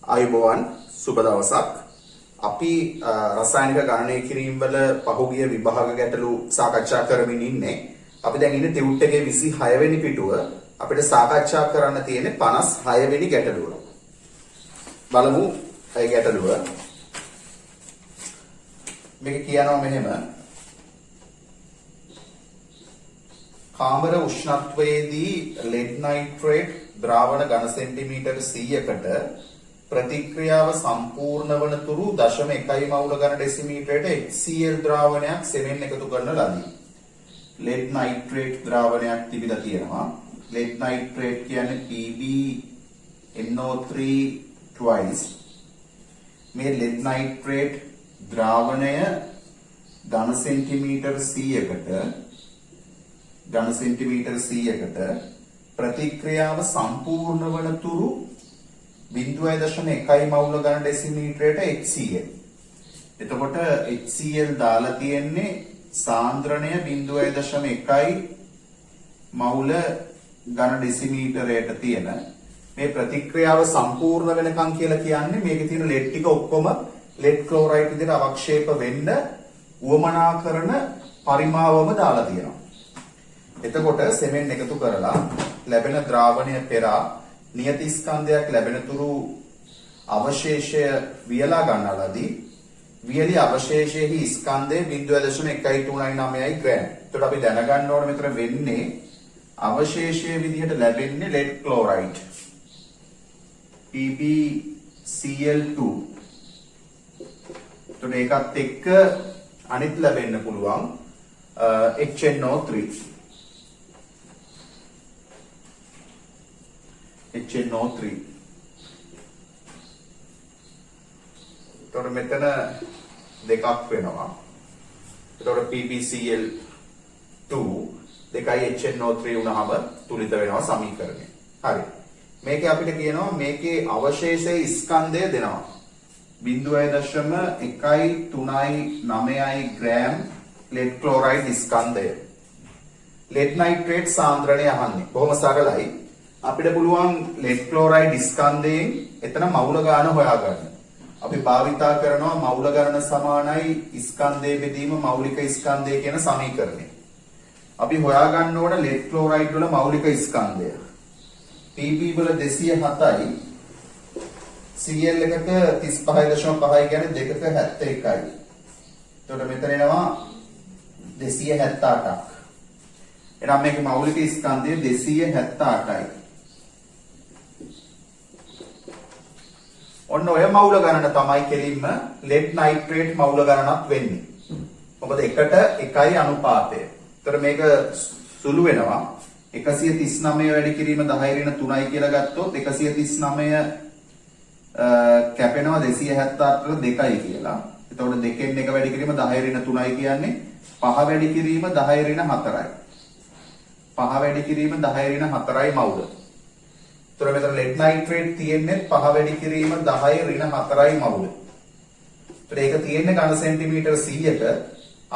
ආයුබෝවන් සුබ දවසක්. අපි රසායනික ගණනය කිරීම වල පහුගිය විභාග ගැටලු සාකච්ඡා කරමින් ඉන්නේ. අපි දැන් ඉන්නේ ටියුට් එකේ 26 වෙනි පිටුව. අපිට සාකච්ඡා කරන්න තියෙන්නේ 56 වෙනි ගැටලුව. බලමු ඒ ගැටලුව. මේක කියනවා මෙහෙම. කාමර උෂ්ණත්වයේදී ලෙඩ් නයිට්‍රේට් ද්‍රාවණ ඝන සෙන්ටිමීටර් 100කට ප්‍රතික්‍රියාව සම්පූර්ණ වන තුරු 0.1 මවුල ඝන ඩෙසිමීටරයට HCl ද්‍රාවණයක් සෙමෙන් එකතු කරන ලදී. ලෙඩ් නයිට්‍රේට් ද්‍රාවණයක් තිබිලා තියෙනවා. ලෙඩ් නයිට්‍රේට් කියන්නේ PbNO3 twice. මේ ලෙඩ් නයිට්‍රේට් ද්‍රාවණය ඝන සෙන්ටිමීටර් 100කට ප්‍රතික්‍රියාව සම්පූර්ණ වන තුරු 0.1 මවුල ඝන ඩෙසිමීටරයට HCl. එතකොට HCl දාලා තියෙන්නේ සාන්ද්‍රණය 0.1 මවුල ඝන ඩෙසිමීටරයට තියෙන මේ ප්‍රතික්‍රියාව සම්පූර්ණ වෙනකන් කියලා කියන්නේ මේකේ තියෙන ලෙඩ් ටික ඔක්කොම ලෙඩ් ක්ලෝරයිඩ් විදිහට අවක්ෂේප වෙන්න උවමනා කරන පරිමාවම දාලා තියෙනවා. එතකොට සෙමෙන් එකතු කරලා ලැබෙන ද්‍රාවණය පෙරා නියත ස්කන්ධයක් ලැබෙන තුරු අවශේෂය වියලා ගන්නලාදී වියලි අවශේෂයේ ස්කන්ධය 0.139 ග්‍රෑම්. එතකොට අපි දැනගන්න ඕනේ මෙතන වෙන්නේ අවශේෂයේ විදිහට ලැබෙන්නේ ලෙඩ් ක්ලෝරයිඩ් PbCl2. එතකොට ඒකත් එක්ක අනිත් ලැබෙන්න පුළුවන් HNO3. HNO3. එතකොට මෙතන දෙකක් වෙනවා. එතකොට PbCl2 දෙකයි HNO3 වුණාම තුලිත වෙනවා සමීකරණය. හරි. මේකේ අපිට කියනවා මේකේ අවශේෂයේ ස්කන්ධය දෙනවා. 0.139 ග්‍රෑම් ලෙඩ් ක්ලෝරයිඩ් ස්කන්ධය. ලෙඩ් නයිට්‍රේට් සාන්ද්‍රණය අහන්නේ. බොහොම සරලයි. අපිට පුළුවන් ලෙඩ් ක්ලෝරයිඩ් ස්කන්ධයෙන් එතන මවුල ගාන හොයාගන්න. අපි භාවිතා කරනවා මවුල ගණන සමානයි ස්කන්ධයේ බෙදීම මෞලික ස්කන්ධය කියන සමීකරණය. අපි හොයාගන්න ඕන ලෙඩ් ක්ලෝරයිඩ් වල මෞලික ස්කන්ධය. Pb වල 207යි Cl එකක 35.5 කියන්නේ 2ක 71යි. එතකොට මෙතන එනවා 278ක්. එහෙනම් මේකේ මෞලික ස්කන්ධය 278යි. ඔන්න ඔය මවුල ගණන තමයි කෙලින්ම ලෙඩ් නයිට්‍රේට් මවුල ගණනක් වෙන්නේ. මොකද 1:1 අනුපාතය. ඒතර මේක සුළු වෙනවා. 139 වැඩි කිරීම 10^3 කියලා ගත්තොත් 139 කැපෙනවා 278ට 2යි කියලා. එතකොට 2කින් 1 වැඩි කිරීම 10^3 කියන්නේ 5 වැඩි කිරීම 10^4යි. 5 වැඩි කිරීම 10^4යි මවුල. එතකොට මෙතන ලෙඩ් නයිට්‍රේට් තියෙන්නේ 5 වැඩි කිරීම 10^4යි මවුල. එතකොට ඒක තියෙන්නේ ඝන සෙන්ටිමීටර් 100ක.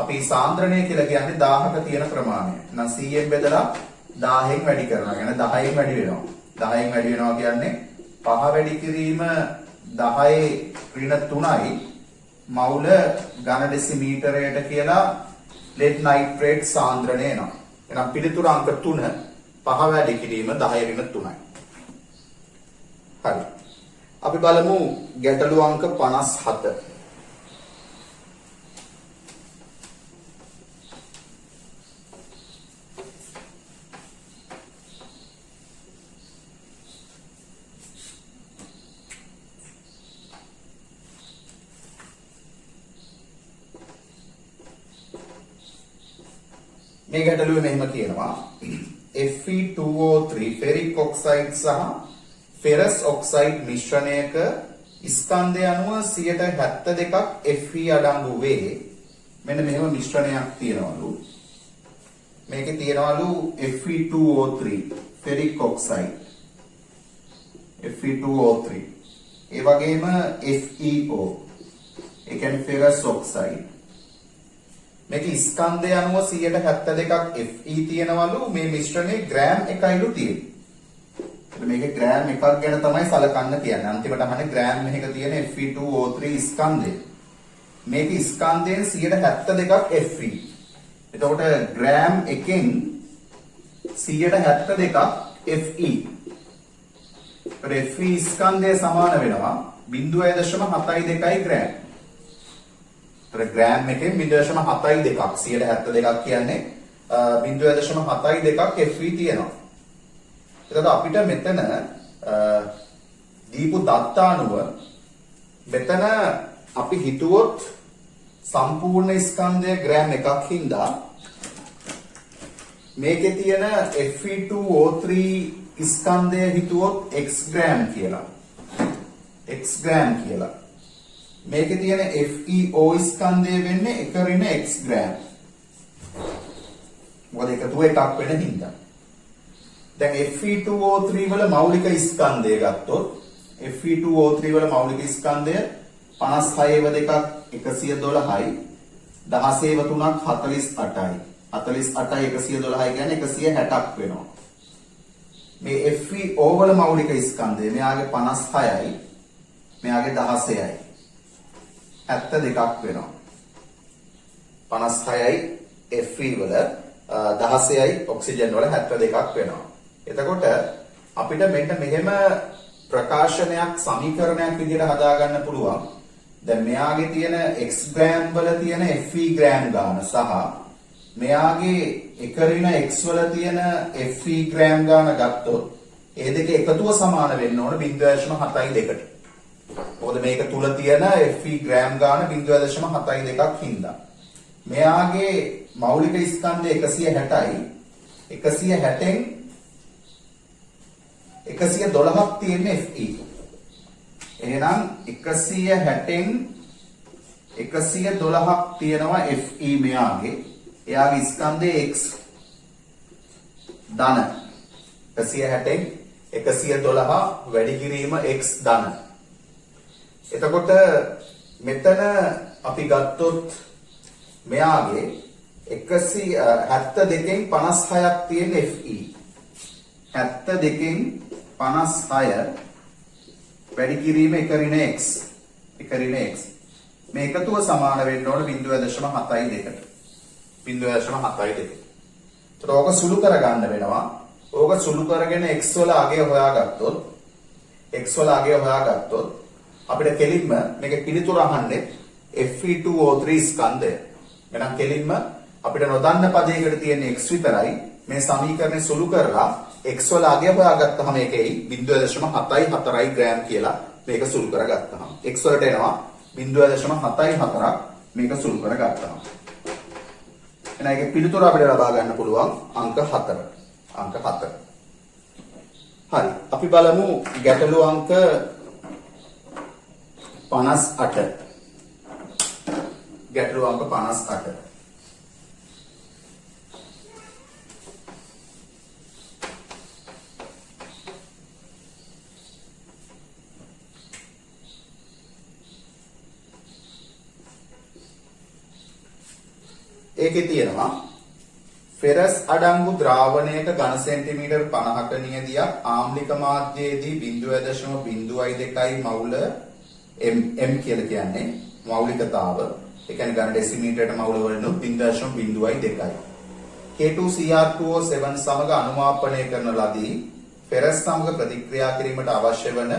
අපි සාන්ද්‍රණය කියලා කියන්නේ 1000ක තියෙන ප්‍රමාණය. එහෙනම් 100ෙන් බෙදලා 1000න් වැඩි කරනවා. يعني 10න් වැඩි වෙනවා. 10න් වැඩි වෙනවා කියන්නේ 5 වැඩි කිරීම 10^3යි මවුල ඝන ඩෙසිමීටරයට කියලා ලෙඩ් නයිට්‍රේට් සාන්ද්‍රණය එනවා. එහෙනම් පිළිතුර අංක 3 5 වැඩි කිරීම 10^3යි. හරි. අපි බලමු ගැටලු අංක 57. මේ ගැටලුවේ මෙහෙම කියනවා Fe2O3 ෆෙරික් ඔක්සයිඩ් සහ ෆෙරස් ඔක්සයිඩ් මිශ්‍රණයක ස්කන්ධය අනුව 72ක් Fe අඩංගු වේ. මෙන්න මෙහෙම මිශ්‍රණයක් තියෙනවලු. මේකේ තියෙනවලු Fe2O3 ෆෙරික් ඔක්සයිඩ් Fe2O3 ඒ වගේම FeO ඒ කියන්නේ ෆෙරස් ඔක්සයිඩ්. මේකේ ස්කන්ධය අනුව 72ක් Fe තියෙනවලු. මේ මිශ්‍රණේ ග්‍රෑම් 1යිලු තියෙන්නේ. මේකේ ග්‍රෑම් එකක් ගැන තමයි සලකන්න කියන්නේ. අන්තිමට අහන්නේ ග්‍රෑම් එකක තියෙන Fe2O3 ස්කන්ධය. මේක ස්කන්ධයෙන් 172ක් Fe. එතකොට ග්‍රෑම් එකෙන් 172ක් Fe. Fe ස්කන්ධය සමාන වෙනවා 0.72 ග්‍රෑම්. ග්‍රෑම් එකෙන් 0.72ක් 172ක් කියන්නේ 0.72ක් Fe තියෙනවා. එතකොට අපිට මෙතන දීපු දත්ත අනුව මෙතන අපි හිතුවොත් සම්පූර්ණ ස්කන්ධය ග්‍රෑම් එකක් හින්දා මේකේ තියෙන Fe2O3 ස්කන්ධය හිතුවොත් x ග්‍රෑම් කියලා. x ග්‍රෑම් කියලා. මේකේ තියෙන FeO ස්කන්ධය වෙන්නේ 1 ඍණ x ග්‍රෑම්. මොකද එකතු එකක් වෙන හින්දා. දැන් Fe2O3 වල මෞලික ස්කන්ධය ගත්තොත් Fe2O3 වල මෞලික ස්කන්ධය 56ව දෙකක් 112යි 16ව තුනක් 48යි 48යි 112යි කියන්නේ 160ක් වෙනවා. මේ FeO වල මෞලික ස්කන්ධය මෙයාගේ 56යි මෙයාගේ 16යි 72ක් වෙනවා. 56යි Fe වල 16යි ඔක්සිජන් වල 72ක් වෙනවා. එතකොට අපිට මෙන්න මෙහෙම ප්‍රකාශනයක් සමීකරණයක් විදිහට හදාගන්න පුළුවන්. දැන් මෙයාගේ තියෙන x ග්‍රෑම් වල තියෙන Fe ග්‍රෑම් ගාන සහ මෙයාගේ 1 ඍණ x වල තියෙන Fe ග්‍රෑම් ගාන ගත්තොත් ඒ දෙක එකතුව සමාන වෙන්න ඕන 0.72ට. මොකද මේක තුල තියෙන Fe ග්‍රෑම් ගාන 0.72ක් හින්දා. මෙයාගේ මෞලික ස්කන්ධය 160යි 160න් 112ක් තියෙන Fe. එහෙනම් 160න් 112ක් තියෙනවා Fe මෙයාගේ. එයාගේ ස්කන්ධය x ධන 160න් 112 වැඩි කිරීම x ධන. එතකොට මෙතන අපි ගත්තොත් මෙයාගේ 172න් 56ක් තියෙන Fe. 72න් 56 වැඩි කිරීම 1 ඍණ x 1 ඍණ x මේ එකතුව සමාන වෙන්න ඕන 0.72ට 0.72. ඒතර ඕක සුළු කරගන්න වෙනවා. ඕක සුළු කරගෙන x වල අගය හොයාගත්තොත් අපිට කෙලින්ම මේක පිළිතුර අහන්නේ Fe2O3 ස්කන්ධය. එහෙනම් කෙලින්ම අපිට නොදන්න පදයකට තියෙන x විතරයි. මේ සමීකරණය සුළු කරලා x වල අගය හොයාගත්තාම මේකෙයි 0.74 ග්‍රෑම් කියලා මේක සුළු කරගත්තාම x වලට එනවා 0.74ක් මේක සුළු කරගත්තාම. එහෙනම් ඒකේ පිළිතුර අපිට ලබා ගන්න පුළුවන් අංක 4. හරි. අපි බලමු ගැටළු අංක 58. ගැටළු අංක 58. ඒකේ තියෙනවා ෆෙරස් අඩංගු ද්‍රාවණයක ඝන සෙන්ටිමීටර් 50ක නියදියක් ආම්ලික මාධ්‍යයේදී 0.02යි මවුල m කියලා කියන්නේ මෞලිකතාව. ඒ කියන්නේ ඝන ඩෙසිමීටරයට මවුල වලිනුත් 0.02යි. K2Cr2O7 සමග අනුමාපනය කරන ලදී ෆෙරස් සමග ප්‍රතික්‍රියා කිරීමට අවශ්‍ය වන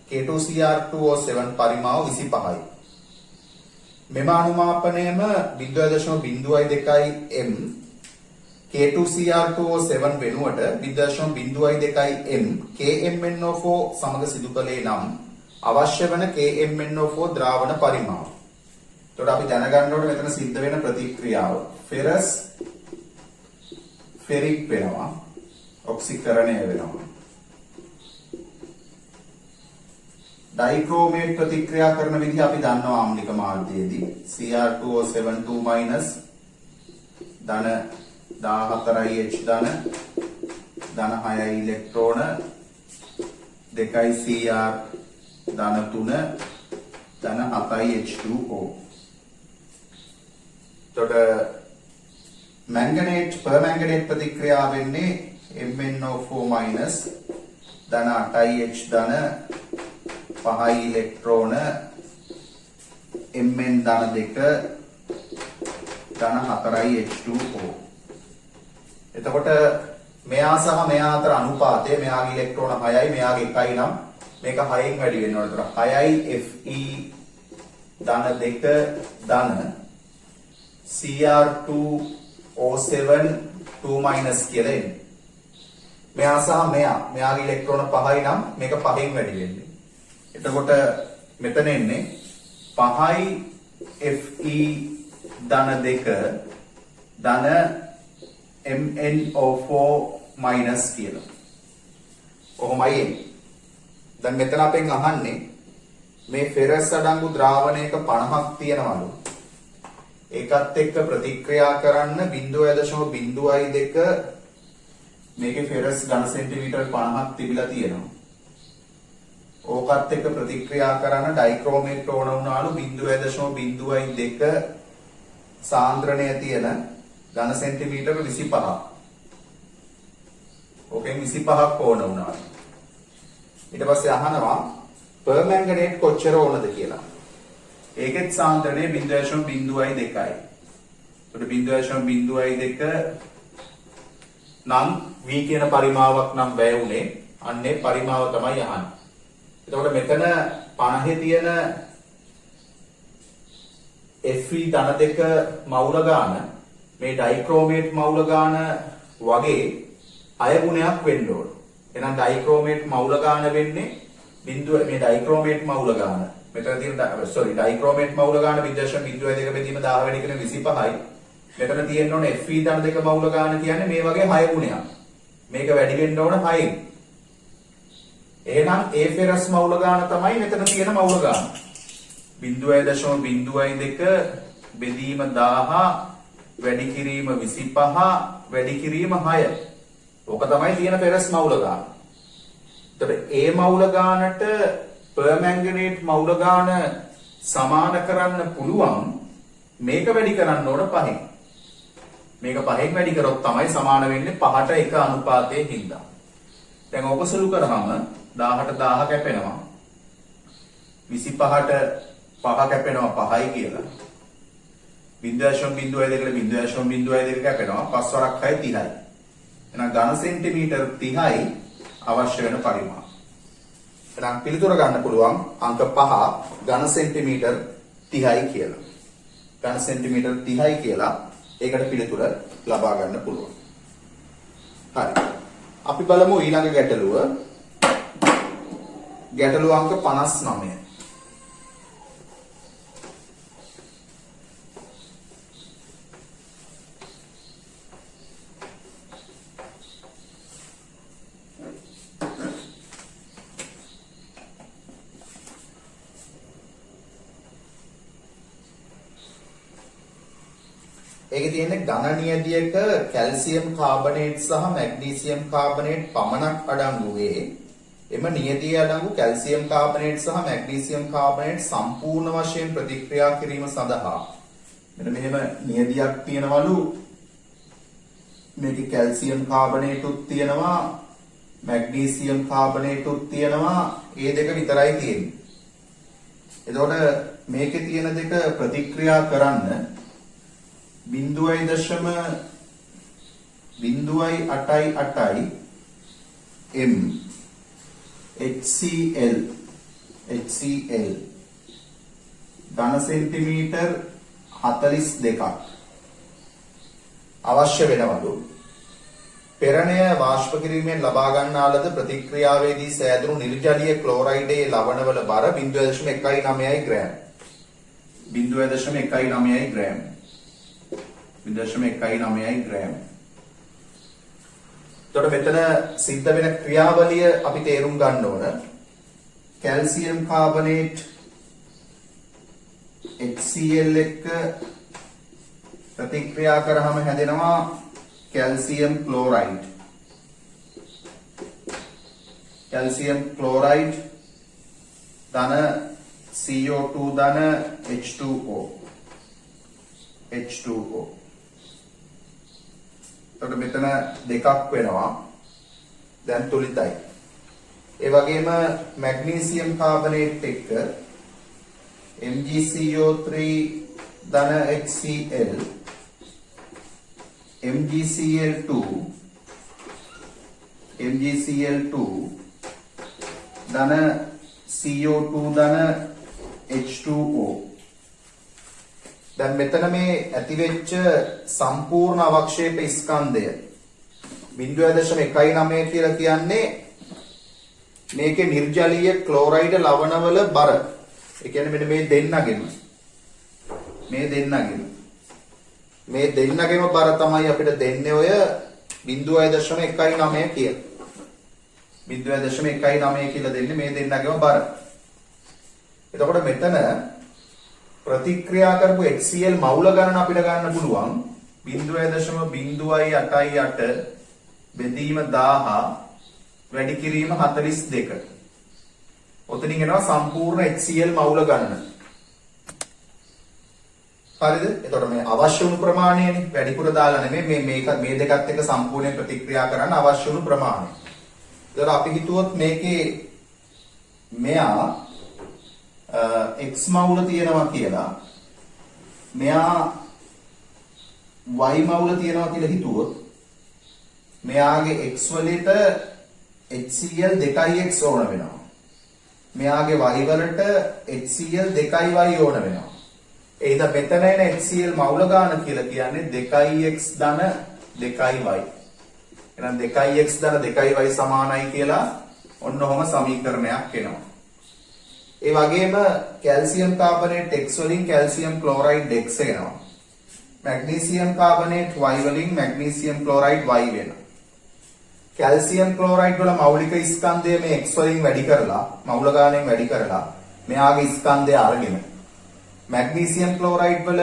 K2Cr2O7 පරිමාව 25යි. මෙම අනුමාපනයම 0.02යි m K2Cr2O7 වෙනුවට 0.02යි m KMnO4 සමග සිදු කළේ නම් අවශ්‍ය වන KMnO4 ද්‍රාවණ පරිමාව. එතකොට අපි දැනගන්න ඕනේ මෙතන සිද්ධ වෙන ප්‍රතික්‍රියාව. ෆෙරස් ෆෙරික් වෙනවා, ඔක්සිකරණය වෙනවා. ඩයික්‍රෝමේට් ප්‍රතික්‍රියා කරන විදිහ අපි දන්නවා ආම්ලික මාධ්‍යයේදී Cr2O7 2- ධන 14යි H ධන 6යි ඉලෙක්ට්‍රෝන 2යි Cr ධන 3 ධන 7යි H2O. එතකොට මැංගනේට් පර්මැංගනේට් ප්‍රතික්‍රියාව වෙන්නේ MnO4- ධන 8යි H ධන 5යි ඉලෙක්ට්‍රෝන Mn ධන 2 ධන 4යි H2O. එතකොට මෙයා සහ මෙයා අතර අනුපාතය මෙයාගේ ඉලෙක්ට්‍රෝන 6යි මෙයාගේ 1යි නම් මේක 6න් වැඩි වෙන්න ඕන. ඒතර 6යි Fe ධන 2 ධන Cr2O7 2- කියලා එන්නේ. මෙයා සහ මෙයාගේ ඉලෙක්ට්‍රෝන 5යි නම් මේක 5න් වැඩි වෙන්නේ. එතකොට මෙතන එන්නේ 5යි Fe ධන 2 ධන MnO4- කියලා. කොහොමයි එන්නේ? දැන් මෙතන අපෙන් අහන්නේ මේ ෆෙරස් අඩංගු ද්‍රාවණයක 50ක් තියෙනවලු. ඒකත් එක්ක ප්‍රතික්‍රියා කරන්න 0.02 මේකේ ෆෙරස් ඝන සෙන්ටිමීටර් 50ක් තිබිලා තියෙනවා. ඕකත් එක්ක ප්‍රතික්‍රියා කරන්න ඩයික්‍රෝමේට් ඕන වුණාලු 0.02 සාන්ද්‍රණය තියෙන ඝන සෙන්ටිමීටර් 25ක්. ඕකෙන් 25ක් ඕන වුණා. ඊට පස්සේ අහනවා පර්මැංගනේට් කොච්චර ඕනද කියලා. ඒකෙත් සාන්ද්‍රණය 0.02යි. ඒකට 0.02 නම් v කියන පරිමාවක් නම් වැය උනේ අන්නේ පරිමාව තමයි අහන්නේ. එතකොට මෙතන 50 තියෙන Fe ධන 2 මවුල ගාන මේ ඩයික්‍රෝමේට් මවුල ගාන වගේ 6 ගුණයක් වෙන්න ඕන. එහෙනම් ඩයික්‍රෝමේට් මවුල ගාන වෙන්නේ මේ ඩයික්‍රෝමේට් මවුල ගාන. මෙතන තියෙන ඩයික්‍රෝමේට් මවුල ගාන 0.02 බෙදීම 10 වැඩි කරන 25යි. මෙතන තියෙන්න ඕන Fe ධන 2 මවුල ගාන කියන්නේ මේ වගේ 6 ගුණයක්. මේක වැඩි වෙන්න ඕන 6න්. එහෙනම් A ෆෙරස් මවුල ගාන තමයි මෙතන තියෙන මවුල ගාන. 0.02 බෙදීම 10 වැඩි කිරීම 25 වැඩි කිරීම 6. ඕක තමයි තියෙන ෆෙරස් මවුල ගාන. එතකොට A මවුල ගානට පර්මැංගනේට් මවුල ගාන සමාන කරන්න පුළුවන් මේක වැඩි කරන්න ඕන 5න්. මේක 5න් වැඩි කරොත් තමයි සමාන වෙන්නේ 5ට 1 අනුපාතයේ හින්දා. දැන් ඕක සුළු කරාම 10ට 10 කැපෙනවා. 25ට 5 කැපෙනවා 5යි කියලා. 0.02 කැපෙනවා 5 වරක් 6 30යි. එහෙනම් ඝන සෙන්ටිමීටර් 30යි අවශ්‍ය වෙන පරිමාණ. එහෙනම් පිළිතුර ගන්න පුළුවන් අංක 5 ඝන සෙන්ටිමීටර් 30යි කියලා. ඝන සෙන්ටිමීටර් 30යි කියලා ඒකට පිළිතුර ලබා ගන්න පුළුවන්. හරි. අපි බලමු ඊළඟ ගැටලුව. ගැටලුව අංක 59. ඒකේ තියෙන්නේ ඝන නියදියක කැල්සියම් කාබනේට් සහ මැග්නීසියම් කාබනේට් පමණක් අඩංගු වේ. එම නියදිය අඩංගු කැල්සියම් කාබනේට් සහ මැග්නීසියම් කාබනේට් සම්පූර්ණ වශයෙන් ප්‍රතික්‍රියා කිරීම සඳහා මෙන්න මෙහෙම නියදියක් තියෙනවලු. මේකේ කැල්සියම් කාබනේටුත් තියෙනවා මැග්නීසියම් කාබනේටුත් තියෙනවා. ඒ දෙක විතරයි තියෙන්නේ. එතකොට මේකේ තියෙන දෙක ප්‍රතික්‍රියා කරන්න 0.08 m HCl ඝන සෙන්ටිමීටර් 42ක් අවශ්‍ය වෙනවලු. පෙරණය වාෂ්ප කිරීමෙන් ලබා ගන්නා ලද ප්‍රතික්‍රියාවේදී සෑදුණු නිර්ජලීය ක්ලෝරයිඩයේ ලවණවල බර 0.19 ග්‍රෑම්. 0.19 ග්‍රෑම්. 0.19 ග්‍රෑම්. එතකොට මෙතන සිද්ධ වෙන ක්‍රියාවලිය අපි තේරුම් ගන්න ඕන. කැල්සියම් කාබනේට් HCl එක්ක ප්‍රතික්‍රියා කරාම හැදෙනවා කැල්සියම් ක්ලෝරයිඩ්. කැල්සියම් ක්ලෝරයිඩ් ධන CO2 ධන H2O. එතකොට මෙතන දෙකක් වෙනවා. දැන් තුලිතයි. ඒ වගේම මැග්නීසියම් කාබනේට් එක්ක MgCO3 ධන HCl MgCl2 ධන CO2 ධන H2O. දැන් මෙතන මේ ඇතිවෙච්ච සම්පූර්ණ අවක්ෂේප ස්කන්ධය 0.19 කියලා කියන්නේ මේකේ නිර්ජලීය ක්ලෝරයිඩ් ලවණවල බර. ඒ කියන්නේ මෙන්න මේ දෙන්නගෙම බර තමයි අපිට දෙන්නේ ඔය 0.19 කියලා. 0.19 කියලා දෙන්නේ මේ දෙන්නගෙම බර. එතකොට මෙතන ප්‍රතික්‍රියා කරපු HCl මවුල ගණන අපිට ගන්න පුළුවන් 0.088 බෙදීම 1000 වැඩි කිරීම 42. ඔතනින් එනවා සම්පූර්ණ HCl මවුල ගණන. හරිද? එතකොට මේ අවශ්‍ය වුණු ප්‍රමාණයනේ වැඩිපුර දාලා නෙමෙයි මේ දෙකත් එක්ක සම්පූර්ණ ප්‍රතික්‍රියා කරන්න අවශ්‍ය වුණු ප්‍රමාණය. එතකොට අපි හිතුවොත් මේකේ මෙයා x මවුල තියෙනවා කියලා මෙයා y මවුල තියෙනවා කියලා හිතුවොත් මෙයාගේ x වලට HCl 2x ඕන වෙනවා. මෙයාගේ y වලට HCl 2y ඕන වෙනවා. එහෙනම් මෙතන එන HCl මවුල ගාන කියලා කියන්නේ 2x ධන 2y. එහෙනම් 2x ධන 2y සමානයි කියලා ඔන්න ඔහම සමීකරණයක් එනවා. ඒ වගේම කැල්සියම් කාබනේට් X වලින් කැල්සියම් ක්ලෝරයිඩ් X එනවා. මැග්නීසියම් කාබනේට් Y වලින් මැග්නීසියම් ක්ලෝරයිඩ් Y වෙනවා. කැල්සියම් ක්ලෝරයිඩ් වල මෞලික ස්කන්ධය මේ X වලින් වැඩි කරලා මවුල ගාණයෙන් වැඩි කරලා මෙයාගේ ස්කන්ධය අරගෙන මැග්නීසියම් ක්ලෝරයිඩ් වල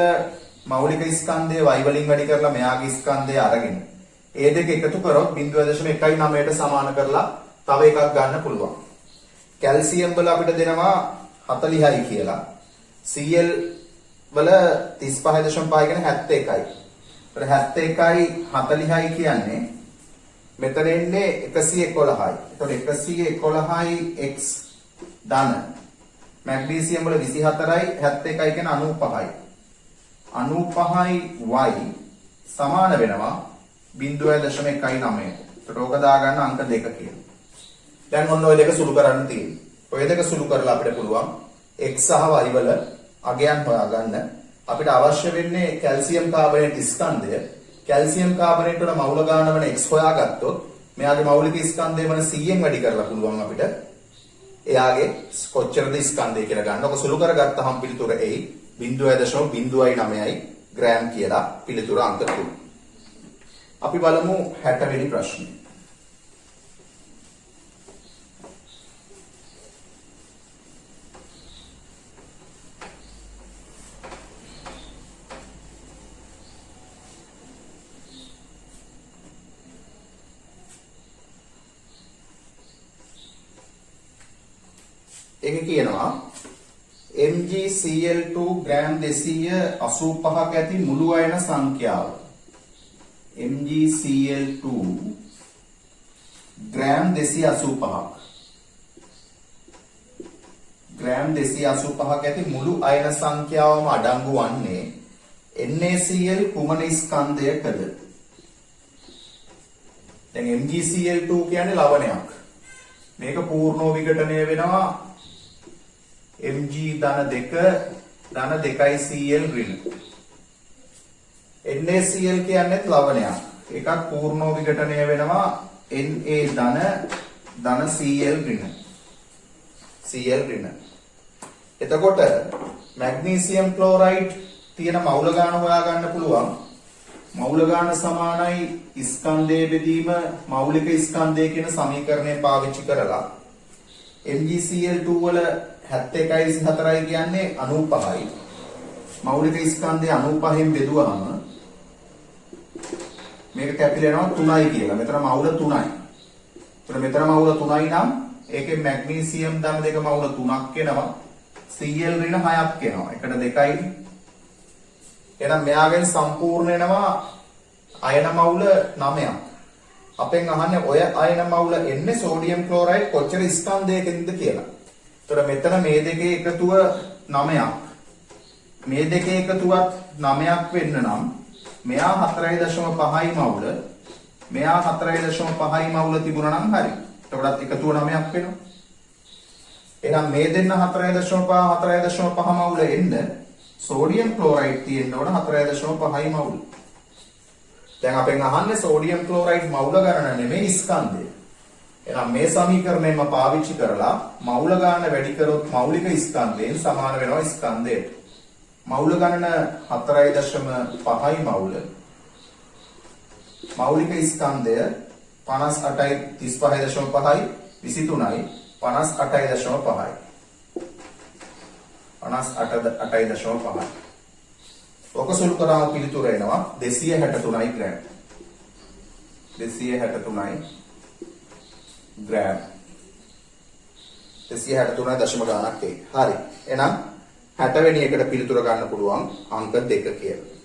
මෞලික ස්කන්ධය Y වලින් වැඩි කරලා මෙයාගේ ස්කන්ධය අරගෙන ඒ දෙක එකතු කරොත් 0.19ට සමාන කරලා තව එකක් ගන්න පුළුවන්. කැල්සියම් වල අපිට දෙනවා 40යි කියලා. Cl වල 35.5 කියන 71යි. ඒතර 71යි 40යි කියන්නේ මෙතන එන්නේ 111යි. ඒතකොට 111යි x ධන මැග්නීසියම් වල 24යි 71යි කියන 95යි. 95යි y සමාන වෙනවා 0.19. ඒතකොට ඕක දාගන්න අංක 2 කියලා. දැන් ඔන්න ඔය දෙක සුළු කරන්න තියෙනවා. ඔය දෙක සුළු කරලා අපිට පුළුවන් x සහ y වල අගයන් හොයාගන්න. අපිට අවශ්‍ය වෙන්නේ කැල්සියම් කාබනේට් ස්කන්ධය. කැල්සියම් කාබනේට් වල මවුල ගාන වන x හොයාගත්තොත් මෙයාගේ මෞලික ස්කන්ධය වන c ෙන් වැඩි කරලා පුළුවන් අපිට එයාගේ කොච්චරද ස්කන්ධය කියලා ගන්න. ඔක සුළු කරගත්තාම පිළිතුර එයි 0.09යි ග්‍රෑම් කියලා පිළිතුර අංක 3. අපි බලමු 60 වෙනි ප්‍රශ්නය. ඒක කියනවා MgCl2 ග්‍රෑම් 285ක් ඇති මුළු අයන සංඛ්‍යාව. MgCl2 gram 285ක්. ග්‍රෑම් 285ක් ඇති මුළු අයන සංඛ්‍යාවම අඩංගු වන්නේ NaCl කුමන ස්කන්ධයකද? දැන් MgCl2 කියන්නේ ලවණයක්. මේක පූර්ණෝ විඝටනය වෙනවා Mg ධන 2 ධන 2යි Cl ඍණ. NaCl කියන්නේ ලවණයක්. ඒකත් පූර්ණෝ විඝටනය වෙනවා Na ධන Cl ඍණ. Cl ඍණ. එතකොට මැග්නීසියම් ක්ලෝරයිඩ් තියෙන මවුල ගාන හොයා ගන්න පුළුවන්. මවුල ගාන සමානයි ස්කන්ධයේ බෙදීම මෞලික ස්කන්ධය කියන සමීකරණය පාවිච්චි කරලා MgCl2 වල 71යි 24යි කියන්නේ 95යි. මෞලික ස්කන්ධය 95න් බෙදුවාම මේක කැපිලා යනවා 3යි කියලා. මෙතන මවුල 3යි. ඒතර මෙතන මවුල 3යි නම් ඒකේ මැග්නීසියම් ධන දෙක මවුල 3ක් එනවා. Cl ඍණ 6ක් එනවා. එකට 2යි. එහෙනම් මෙයාගෙන් සම්පූර්ණ වෙනවා අයන මවුල 9ක්. අපෙන් අහන්නේ ඔය අයන මවුල එන්නේ සෝඩියම් ක්ලෝරයිඩ් කොච්චර ස්කන්ධයකින්ද කියලා. එතකොට මෙතන මේ දෙකේ එකතුව 9ක්. මේ දෙකේ එකතුවත් 9ක් වෙන්න නම් මෙයා 4.5යි මවුල, මෙයා 4.5යි මවුල තිබුණා නම් හරි. එතකොටත් එකතුව 9ක් වෙනවා. එහෙනම් මේ දෙන්න 4.5 මවුල එන්න සෝඩියම් ක්ලෝරයිඩ් තියෙන්න ඕන 4.5යි මවුල. දැන් අපෙන් අහන්නේ සෝඩියම් ක්ලෝරයිඩ් මවුල ගණන නෙමෙයි ස්කන්ධය. එහෙනම් මේ සමීකරණයම පාවිච්චි කරලා මවුල ගාන වැඩි කරොත් මෞලික ස්කන්ධයෙන් සමාන වෙනවා ස්කන්ධයට. මවුල ගණන 4.5යි මවුල. මෞලික ස්කන්ධය 58යි 35.5යි 23යි 58.5යි 58.5යි. ඔක සුළු කරාම පිළිතුර එනවා 263යි ග්‍රෑම්. 263යි ග්‍රෑම්. 263 දශම ගානක් ඒ. හරි. එහෙනම් 60 වෙනි එකට පිළිතුර ගන්න පුළුවන් අංක 2 කියලා.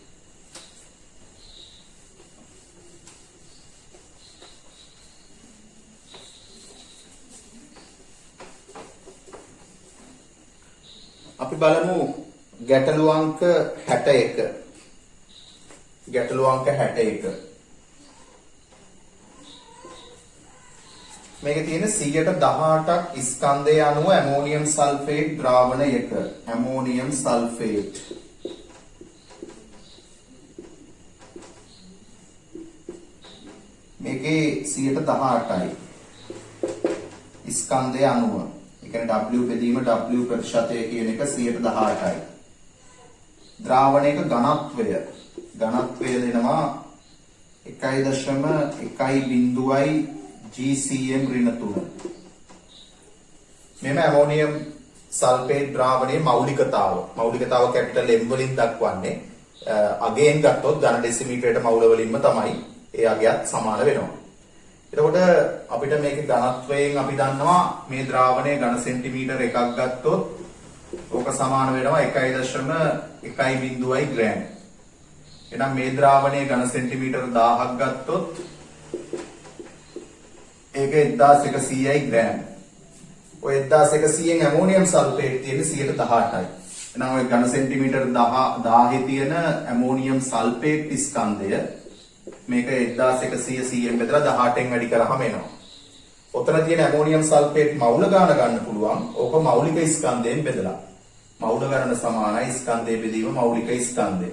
අපි බලමු ගැටළු අංක 61. ගැටළු අංක 61. මේකේ තියෙන 118ක් ස්කන්ධය අණුව ඇමෝනියම් සල්ෆේට් ද්‍රාවණයක. Ammonium sulphate. මේකේ 118යි ස්කන්ධය අණුව. ඒ කියන්නේ W බෙදීම W ප්‍රතිශතය කියන එක 118යි. ද්‍රාවණයක ඝනත්වය දෙනවා 1.1 GCm ඍණ 3. මෙම ඇමෝනියම් සල්ෆේට් ද්‍රාවණයේ මෞලිකතාව කැපිටල් M වලින් දක්වන්නේ අගයෙන් ගත්තොත් ඝන ඩෙසිමීටරයට මවුල වලින්ම තමයි ඒ අගයත් සමාන වෙනවා. එතකොට අපිට මේකේ ඝනත්වයෙන් අපි දන්නවා මේ ද්‍රාවණය ඝන සෙන්ටිමීටර එකක් ගත්තොත් ඕක සමාන වෙනවා 1.1 ග්‍රෑම්. එහෙනම් මේ ද්‍රාවණය ඝන සෙන්ටිමීටර 1000ක් ගත්තොත් ඒක 1100යි ග්‍රෑම්. ඔය 1100න් ඇමෝනියම් සල්ෆේට් තියෙන්නේ 118යි. එහෙනම් ඔය ඝන සෙන්ටිමීටර 1000 තියෙන ඇමෝනියම් සල්ෆේට් ස්කන්ධය මේක 1100 100න් බෙදලා 18න් වැඩි කරාම එනවා. ඔතන තියෙන ඇමෝනියම් සල්ෆේට් මවුල ගාන ගන්න පුළුවන්. ඕක මෞලික ස්කන්ධයෙන් බෙදලා. මවුල ගණන සමානයි ස්කන්ධය බෙදීම මෞලික ස්කන්ධය.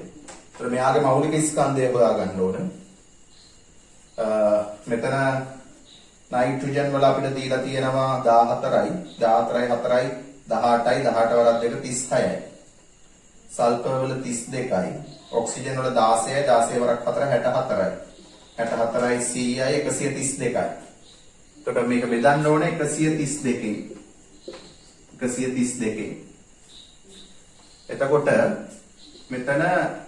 ඒතර මෙයාගේ මෞලික ස්කන්ධය හොයා ගන්න ඕන. මෙතන නයිට්‍රජන් වල අපිට දීලා තියෙනවා 14යි 4යි 18යි 18 වරක් දෙක 36යි. සල්ෆර් වල 32යි. ඔක්සිජන් වල 16යි 16 වරක් 4 64යි. 64යි 100යි 132යි. එතකොට මේක බෙදන්න ඕනේ 132කින්. 132කින්. එතකොට මෙතන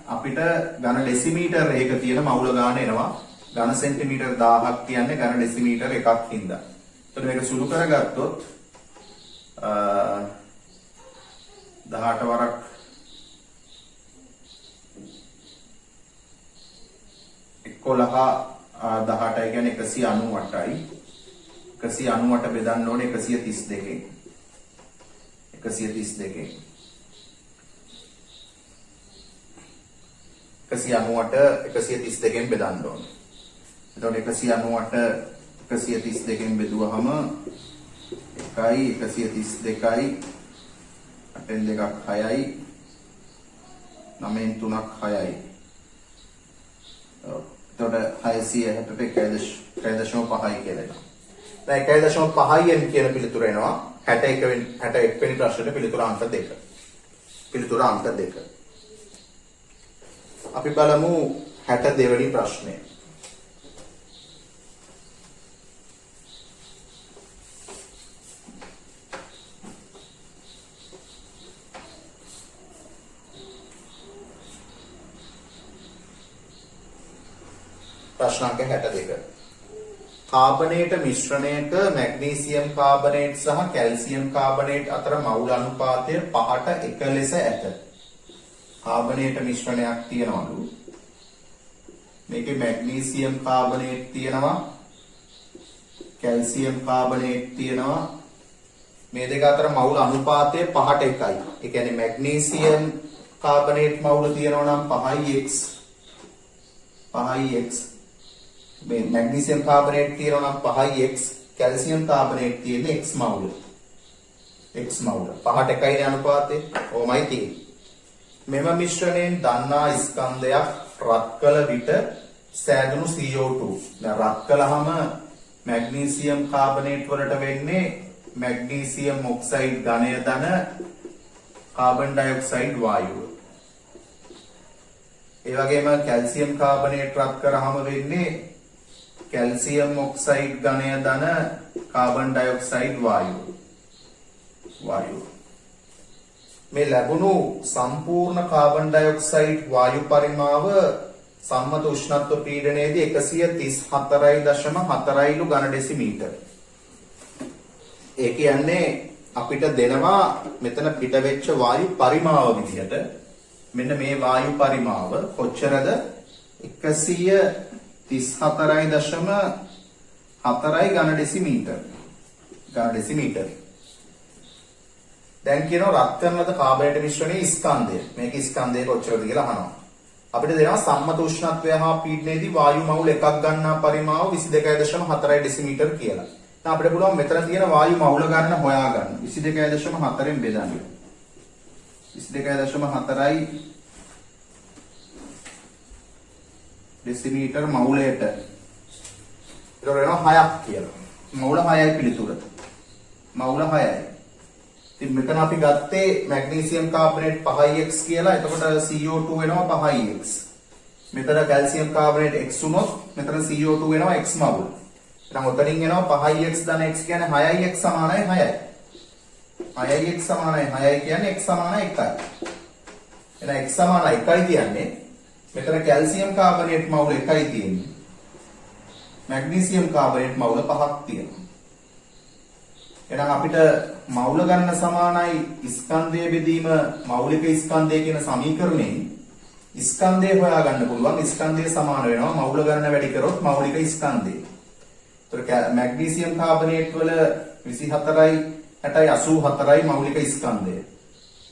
අපිට ඝන ඩෙසිමීටර එකක තියෙන මවුල ගාන එනවා. ඝන සෙන්ටිමීටර 1000ක් කියන්නේ ඝන ඩෙසිමීටර එකක් හින්දා. එතකොට මේක සුළු කරගත්තොත් 18 වරක් 18යි කියන්නේ 198යි. 198 බෙදන්න ඕනේ 132කින්. 132කින්. 132න් බෙදන්න ඕනේ. එතකොට 198 132න් බෙදුවහම 1යි 132යි 8න් 2ක් 6යි 9න් 3ක් 6යි. එතකොට 660ට 1.5යි කියලා එනවා. දැන් 1.5න් කියන පිළිතුර එනවා 61 වෙනි ප්‍රශ්නෙට පිළිතුර අංක 2. පිළිතුර අංක 2. අපි බලමු 62 වෙනි ප්‍රශ්නය. ප්‍රශ්නාංක 62. කාබනේට මිශ්‍රණයක මැග්නීසියම් කාබනේට් සහ කැල්සියම් කාබනේට් අතර මවුල අනුපාතය 5ට 1 ලෙස ඇත. කාබනේට මිශ්‍රණයක් තියනවලු. මේකේ මැග්නීසියම් කාබනේට් තියෙනවා කැල්සියම් කාබනේට් තියෙනවා. මේ දෙක අතර මවුල අනුපාතය 5ට 1යි. ඒ කියන්නේ මැග්නීසියම් කාබනේට් මවුල තියෙනවා නම් 5x මේ මැග්නීසියම් කාබනේට් තියෙනවා නම් 5x කැල්සියම් කාබනේට් තියෙන x මවුල 5ට 1යි අනුපාතය. ඕමයි තියෙන්නේ. මෙම මිශ්‍රණයෙන් දන්නා ස්කන්ධයක් රත් කළ විට සෑදුණු CO2. දැන් රත් කළාම මැග්නීසියම් කාබනේට් වලට වෙන්නේ මැග්නීසියම් ඔක්සයිඩ් ඝනය ධන කාබන් ඩයොක්සයිඩ් වායුව. ඒ වගේම කැල්සියම් කාබනේට් රත් කරාම වෙන්නේ කැල්සියම් ඔක්සයිඩ් ඝනය ධන කාබන් ඩයොක්සයිඩ් වායුව. මේ ලැබුණු සම්පූර්ණ කාබන් ඩයොක්සයිඩ් වායු පරිමාව සම්මත උෂ්ණත්ව පීඩනයේදී 134.4යිලු ඝන ඩෙසිමීටර්. ඒ කියන්නේ අපිට දෙනවා මෙතන පිට වෙච්ච වායු පරිමාව විදිහට මෙන්න මේ වායු පරිමාව කොච්චරද 134.4 ඝන ඩෙසිමීටර්. දැන් කියනවා රත් කරන ලද කාබනේට මිශ්‍රණයේ ස්කන්ධය. මේක ස්කන්ධය කොච්චරද කියලා අහනවා. අපිට දෙනවා සම්මත උෂ්ණත්වය හා පීඩනයේදී වායු මවුල එකක් ගන්නා පරිමාව 22.4 ඩෙසිමීටර් කියලා. දැන් අපිට පුළුවන් මෙතන තියෙන වායු මවුල ගන්න හොයාගන්න. 22.4න් බෙදන්න. 22.4යි ඩෙසිමීටර් මවුලයට. ඒක වෙනවා 6ක් කියලා. මවුල 6යි පිළිතුර. මවුල 6යි. ඉතින් මෙතන අපි ගත්තේ මැග්නීසියම් කාබනේට් 5x කියලා. එතකොට CO2 වෙනවා 5x. මෙතන කැල්සියම් කාබනේට් x උනොත් මෙතන CO2 වෙනවා x මවුල. එහෙනම් ඔතනින් එනවා 5x ධන x කියන්නේ 6ix සමානයි 6යි. 6ix සමානයි 6යි කියන්නේ x සමානයි 1යි. එහෙනම් x සමානයි 1යි කියන්නේ මෙතන කැල්සියම් කාබනේට් මවුල 1යි තියෙන්නේ. මැග්නීසියම් කාබනේට් මවුල 5ක් තියෙනවා. එහෙනම් අපිට මවුල ගන්න සමානයි ස්කන්ධය බෙදීම මෞලික ස්කන්ධය කියන සමීකරණයෙන් ස්කන්ධය හොයාගන්න පුළුවන්. ස්කන්ධය සමාන වෙනවා මවුල ගන්න වැඩි කරොත් මෞලික ස්කන්ධය. ඒතර මැග්නීසියම් කාබනේට් වල 24යි 60යි 84යි මෞලික ස්කන්ධය.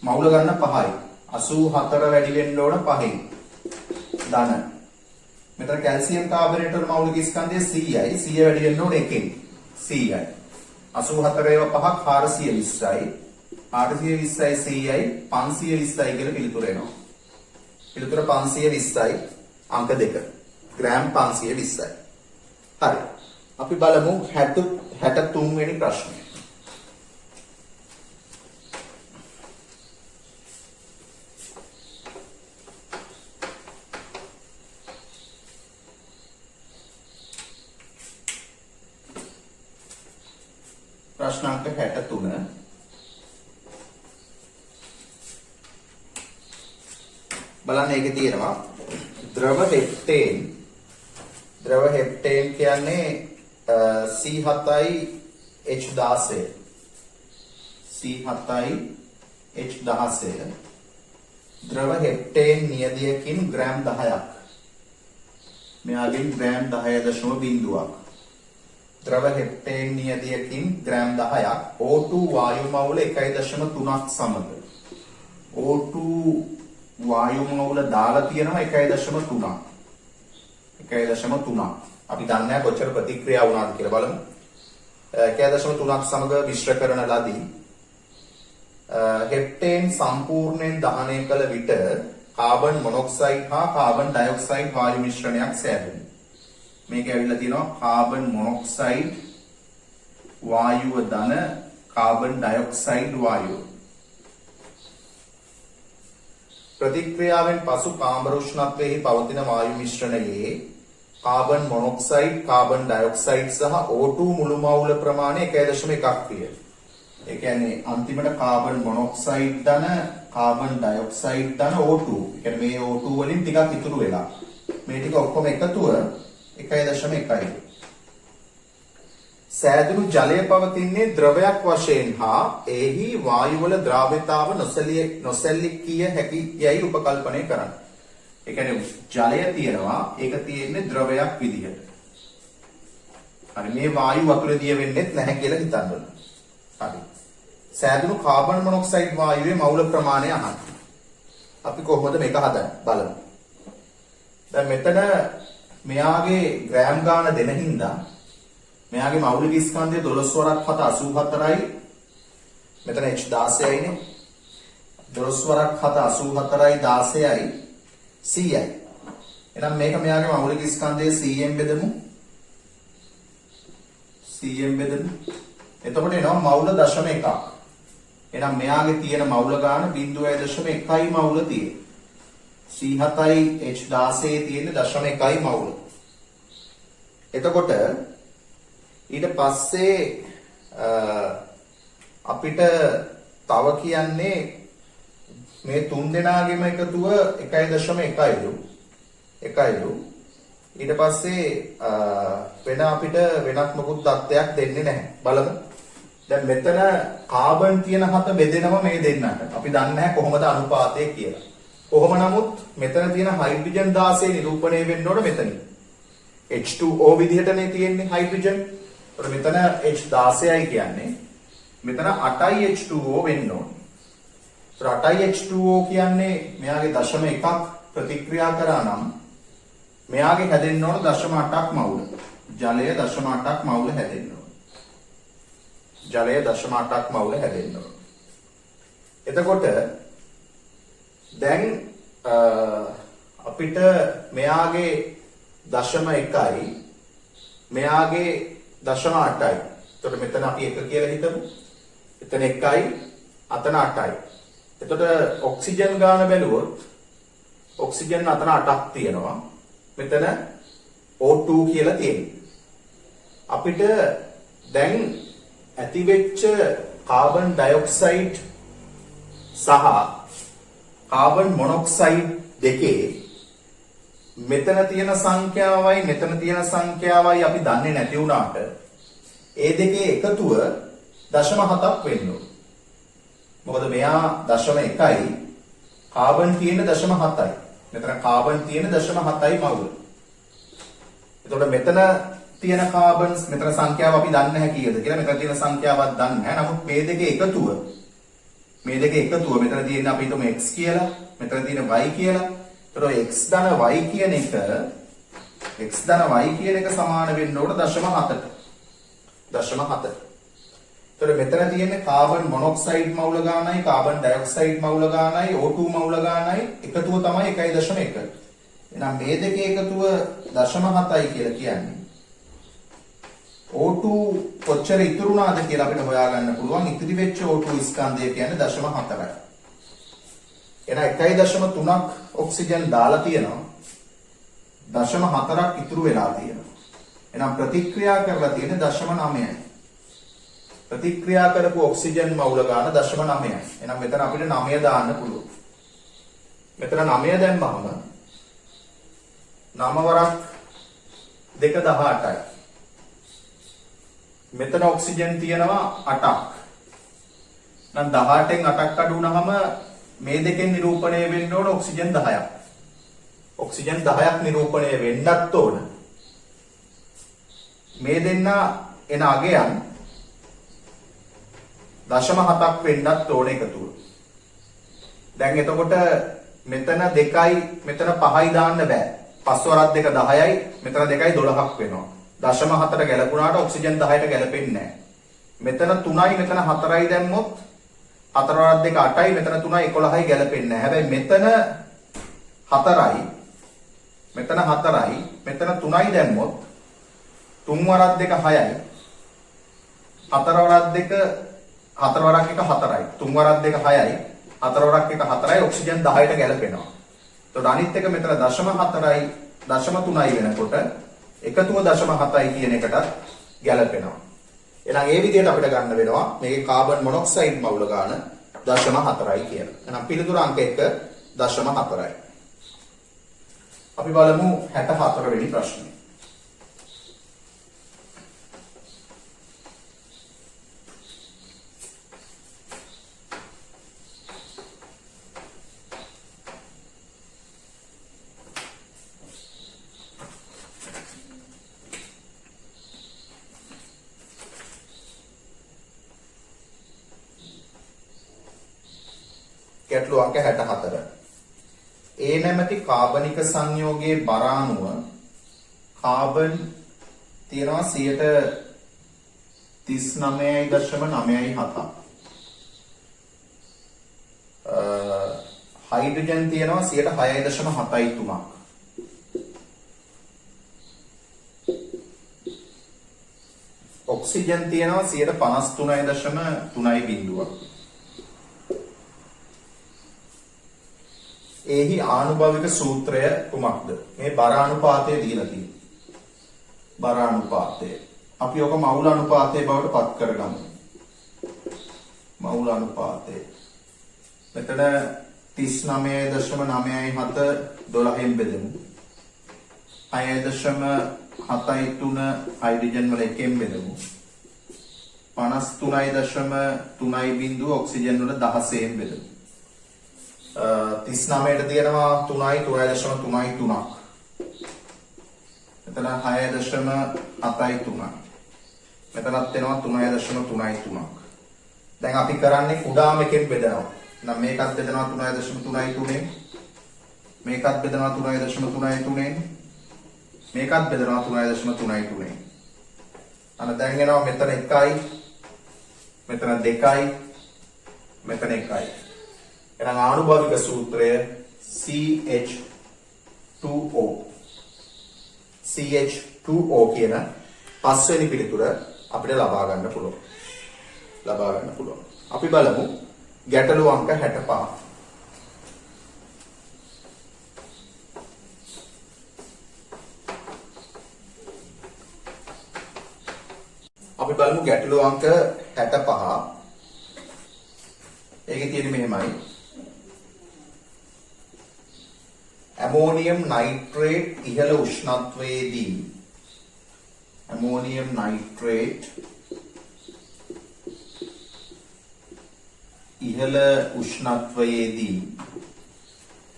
මවුල ගන්න 5යි. 84 වැඩි වෙන්න ඕන 5යි. ධන. මෙතන කැල්සියම් කාබනේට් වල මෞලික ස්කන්ධය 100යි. 100 වැඩි වෙන්න ඕන 1කින්. 100යි. 84 ඒවා 5ක් 420යි. 420යි 100යි 520යි කියලා පිළිතුර එනවා. පිළිතුර 520යි අංක 2. ග්‍රෑම් 520යි. හරි. අපි බලමු 63 වෙනි ප්‍රශ්නය. ප්‍රශ්න අංක 63. බලන්න ඒකේ තියෙනවා ද්‍රව හෙප්ටේන් කියන්නේ C7යි H16 ද්‍රව හෙප්ටේන් නියදයකින් ග්‍රෑම් 10ක් මෙයාගෙන් ග්‍රෑම් 10.0ක් ද්‍රව හෙප්ටේන් නියදයකින් ග්‍රෑම් 10ක් O2 වායු මවුල 1.3ක් සමග O2 වායු මවුල දාලා තියෙනවා 1.3ක් අපි දන්නේ කොච්චර ප්‍රතික්‍රියා වුණාද කියලා බලමු. 1.3ක් සමග මිශ්‍ර කරන ලදී හෙප්ටේන් සම්පූර්ණයෙන් දහනය කළ විට කාබන් මොනොක්සයිඩ් හා කාබන් ඩයොක්සයිඩ් වායු මිශ්‍රණයක් සෑදෙනවා. මේක ඇවිල්ලා තියෙනවා කාබන් මොනොක්සයිඩ් වායුව ධන කාබන් ඩයොක්සයිඩ් වායුව. ප්‍රතික්‍රියාවෙන් පසු කාම්බර උෂ්ණත්වයේ පවතින වායු මිශ්‍රණයේ කාබන් මොනොක්සයිඩ් කාබන් ඩයොක්සයිඩ් සහ O2 මුළු මවුල ප්‍රමාණය 1.1ක් විය. ඒ කියන්නේ අන්තිමට කාබන් මොනොක්සයිඩ් ධන කාබන් ඩයොක්සයිඩ් ධන O2. ඒ කියන්නේ මේ O2 වලින් ටිකක් ඉතුරු වෙලා. මේ ටික ඔක්කොම එකතුව 1.1යි. සෑදුණු ජලය පවතින්නේ ද්‍රවයක් වශයෙන් හා එහි වායුවල ද්‍රාව්‍යතාව නොසැලී කිය හැකි යයි උපකල්පනය කරන්න. ඒ කියන්නේ ජලය තියෙනවා ඒක තියෙන්නේ ද්‍රවයක් විදිහට. හරි මේ වායු වතුරේ දිය වෙන්නේත් නැහැ කියලා හිතන්න ඕන. හරි. සෑදුණු කාබන් මොනොක්සයිඩ් වායුවේ මවුල ප්‍රමාණය අහන්න. අපි කොහොමද මේක හදන්නේ බලමු. දැන් මෙතන මෙයාගේ ග්‍රෑම් ගාන දෙන හින්දා මෙයාගේ මෞලික ස්කන්ධය 12 වරක් 7 84යි. මෙතන H16යි නේ. 12 වරක් 7 84යි 16යි 100යි. එහෙනම් මේක මෙයාගේ මෞලික ස්කන්ධයේ 100ෙන් බෙදමු. 100ෙන් බෙදමු. එතකොට එනවා මවුල 0.1ක්. එහෙනම් මෙයාගේ තියෙන මවුල ගාන 0.1යි මවුල තියෙන්නේ. C7යි H16 තියෙන 0.1යි මවුල. එතකොට ඊට පස්සේ අපිට තව කියන්නේ මේ තුන් දෙනාගේම එකතුව 1.1යිලු. ඊට පස්සේ වෙන අපිට වෙනත් මොකුත් තත්ත්වයක් දෙන්නේ නැහැ. බලමු. දැන් මෙතන කාබන් තියෙන හත බෙදෙනවා මේ දෙන්නට. අපි දන්නේ නැහැ කොහොමද අනුපාතය කියලා. කොහොම නමුත් මෙතන තියෙන හයිඩ්‍රජන් 16 නිරූපණය වෙන්න ඕන මෙතනින්. H2O විදිහටනේ තියෙන්නේ හයිඩ්‍රජන්. ඒතර මෙතන H16යි කියන්නේ මෙතන 8යි H2O වෙන්න ඕන. ඒතර 8යි H2O කියන්නේ මෙයාගේ 0.1ක් ප්‍රතික්‍රියා කරා නම් මෙයාගේ හැදෙන්න ඕන 0.8ක් මවුල. ජලය 0.8ක් මවුල හැදෙන්න ඕන. එතකොට දැන් අපිට මෙයාගේ 0.1යි මෙයාගේ 0.8යි. එතකොට මෙතන අපි 1 කියලා හිතමු. එතන 1යි අතන 8යි. එතකොට ඔක්සිජන් ගාන බැලුවොත් ඔක්සිජන් අතන 8ක් තියෙනවා. මෙතන O2 කියලා තියෙනවා. අපිට දැන් ඇති වෙච්ච කාබන් ඩයොක්සයිඩ් සහ කාබන් මොනොක්සයිඩ් දෙකේ මෙතන තියෙන සංඛ්‍යාවයි මෙතන තියෙන සංඛ්‍යාවයි අපි දන්නේ නැති වුණාට ඒ දෙකේ එකතුව 0.7ක් වෙන්න ඕන. මොකද මෙයා 0.1යි කාබන් තියෙන 0.7යි. මෙතන කාබන් තියෙන 0.7යි මවුල. එතකොට මෙතන තියෙන කාබන්ස් මෙතන සංඛ්‍යාව අපි දන්නේ නැහැ කීයද කියලා. මෙතන තියෙන සංඛ්‍යාවක් දන්නේ නැහැ. නමුත් මේ දෙකේ එකතුව මෙතන තියෙන අපි හිතමු x කියලා, මෙතන තියෙන y කියලා. එතකොට x ධන y කියන එක සමාන වෙන්න ඕන 0.7ට. 0.7. එතකොට මෙතන තියෙන කාබන් මොනොක්සයිඩ් මවුල ගානයි, කාබන් ඩයොක්සයිඩ් මවුල ගානයි, O2 මවුල ගානයි එකතුව තමයි 1.1. එහෙනම් මේ දෙකේ එකතුව 0.7යි කියලා කියන්නේ O2 කොච්චර ඉතුරුනාද කියලා අපිට හොයාගන්න පුළුවන්. ඉතිරි වෙච්ච O2 ස්කන්ධය කියන්නේ 0.4යි. එහෙනම් 1.3ක් ඔක්සිජන් දාලා තියෙනවා. 0.4ක් ඉතුරු වෙලා තියෙනවා. එහෙනම් ප්‍රතික්‍රියා කරලා තියෙන්නේ 0.9යි. ප්‍රතික්‍රියා කරපු ඔක්සිජන් මවුල ගාන 0.9යි. එහෙනම් මෙතන අපිට 9 දාන්න පුළුවන්. මෙතන 9 දැම්මම 9 වරක් 2 18යි. මෙතන ඔක්සිජන් තියෙනවා 8ක්. නම් 18න් 8ක් අඩු වුණාම මේ දෙකෙන් නිරූපණය වෙන්න ඕන ඔක්සිජන් 10ක්. ඔක්සිජන් 10ක් නිරූපණය වෙන්නත් ඕන. මේ දෙන්න එන අගයන් 0.7ක් වෙන්නත් ඕන එකතුව. දැන් එතකොට මෙතන 2යි මෙතන 5යි දාන්න බෑ. 5 වරක් 2 10යි මෙතන 2යි 12ක් වෙනවා. 0.7ට ගැලපුණාට ඔක්සිජන් 10ට ගැලපෙන්නේ නැහැ. මෙතන 3යි මෙතන 4යි දැම්මොත් 4 වරක් 2 8යි මෙතන 3යි 11යි ගැලපෙන්නේ නැහැ. හැබැයි මෙතන 4යි මෙතන 4යි මෙතන 3යි දැම්මොත් 3 වරක් 2 6යි 4 වරක් 2 4 වරක් 1 4යි 3 වරක් 2 6යි 4 වරක් 1 4යි ඔක්සිජන් 10ට ගැලපෙනවා. එතකොට අනිත් එක මෙතන 0.4යි 0.3යි වෙනකොට එකතුව 0.7යි කියන එකටත් ගැලපෙනවා. එහෙනම් ඒ විදිහට අපිට ගන්න වෙනවා මේකේ කාබන් මොනොක්සයිඩ් මවුල ගාන 0.4යි කියලා. එහෙනම් පිළිතුර අංක 1 0.4යි. අපි බලමු 64 වෙනි ප්‍රශ්නේ. ගැටලු අංක 64. ඒ නැමැති කාබනික සංයෝගයේ බර අණුව කාබන් තියෙනවා 39.97. හයිඩ්‍රජන් තියෙනවා 6.73ක්. ඔක්සිජන් තියෙනවා 53.3.0. එහි ආනුභාවික සූත්‍රය කුමක්ද? මේ බර අනුපාතය දීලා තියෙනවා. බර අනුපාතය. අපි ඔක මවුල අනුපාතය බවට පත් කරගමු. මවුල අනුපාතය. මෙතන 39.97 12න් බෙදමු. 6.73 හයිඩ්‍රජන් වල එකෙන් බෙදමු. 53.3 ඔක්සිජන් වල 16න් බෙදමු. 39ට තියෙනවා 3යි 3.33ක්. මෙතන 6.73. මෙතනත් එනවා 3.33ක්. දැන් අපි කරන්නේ කුඩාම එකෙන් බෙදනවා. නම් මේකත් බෙදනවා 3.33න්. මේකත් බෙදනවා 3.33න්. මේකත් බෙදනවා 3.33න්. අන්න දැන් එනවා මෙතන 1යි. මෙතන 2යි. මෙතන 1යි. එහෙනම් ආනුභාවික සූත්‍රය CH2O. CH2O කියන පස්වෙනි පිළිතුර අපිට ලබා ගන්න පුළුවන්. අපි බලමු ගැටලු අංක 65. අපි බලමු ගැටලු අංක 65. ඒකේ තියෙන්නේ මෙහෙමයි. ඇමෝනියම් නයිට්‍රේට් ඉහළ උෂ්ණත්වයේදී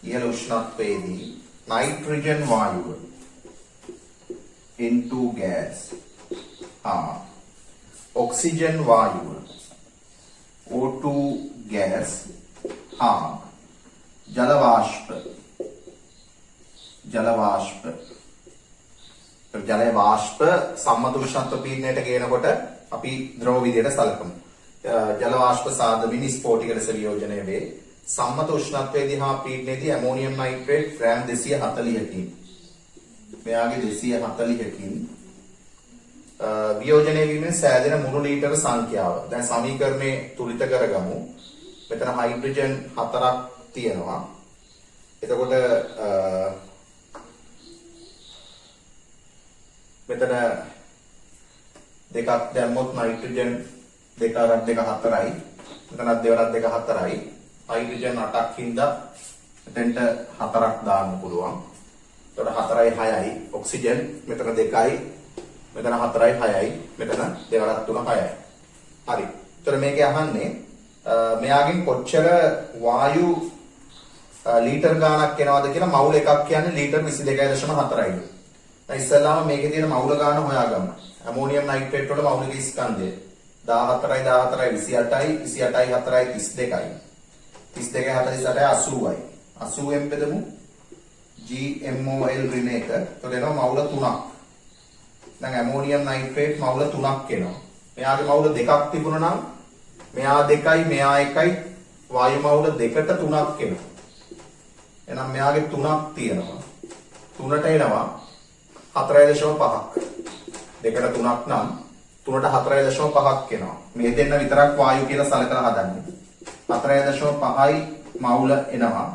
ඉහළ උෂ්ණත්වයේදී නයිට්‍රජන් වායුව N2 gas ඔක්සිජන් වායුව O2 gas ජල වාෂ්ප සම්මත උෂ්ණත්ව පීඩනයට ගේනකොට අපි ද්‍රව විදියට සලකමු. ජල වාෂ්ප සාදමින් ස්ෆෝටික ලෙස වියෝජනය වේ. සම්මත උෂ්ණත්වයේදී හා පීඩනයේදී ඇමෝනියම් නයිට්‍රේට් ග්‍රෑම් 240කින් මෙයාගේ 240කින් වියෝජනය වීමෙන් සෑදෙන මුළු ලීටර සංඛ්‍යාව. දැන් සමීකරණේ තුලිත කරගමු. මෙතන හයිඩ්‍රජන් 4ක් තියෙනවා. එතකොට මෙතන දෙකක් දැම්මොත් නයිට්‍රජන් 2 4යි. මෙතනත් 2 4යි. හයිඩ්‍රජන් 8ක් හින්දා මෙතෙන්ට 4ක් දාන්න පුළුවන්. එතකොට 4යි 6යි. ඔක්සිජන් මෙතන 2යි. මෙතන 4යි 6යි. මෙතන 2 3 6යි. හරි. එතකොට මේකේ අහන්නේ මෙයාගෙන් කොච්චර වායු ලීටර් ගාණක් එනවද කියලා. මවුල එකක් කියන්නේ ලීටර් 22.4යි. දැන් ඉස්සෙල්ලාම මේකේ තියෙන මවුල ගාණ හොයාගන්න. ඇමෝනියම් නයිට්‍රේට් වල මවුලික ස්කන්ධය 14යි 28යි 28යි 4යි 32යි 32යි 48යි 80යි 80ෙන් බෙදමු GMOL ඍණ 1. එතකොට එනවා මවුල 3ක්. දැන් ඇමෝනියම් නයිට්‍රේට් මවුල 3ක් එනවා. මෙයාගේ මවුල 2ක් තිබුණා නම් මෙයා 2යි මෙයා 1යි වායු මවුල 2ට 3ක් එනවා. එහෙනම් මෙයාගේ 3ක් තියෙනවා. 3ට එනවා 4.5ක්. 2ට 3ක් නම් 3ට 4.5ක් එනවා. මේ දෙන්න විතරක් වායු කියලා සලකලා හදන්නේ. 4.5යි මවුල එනවා.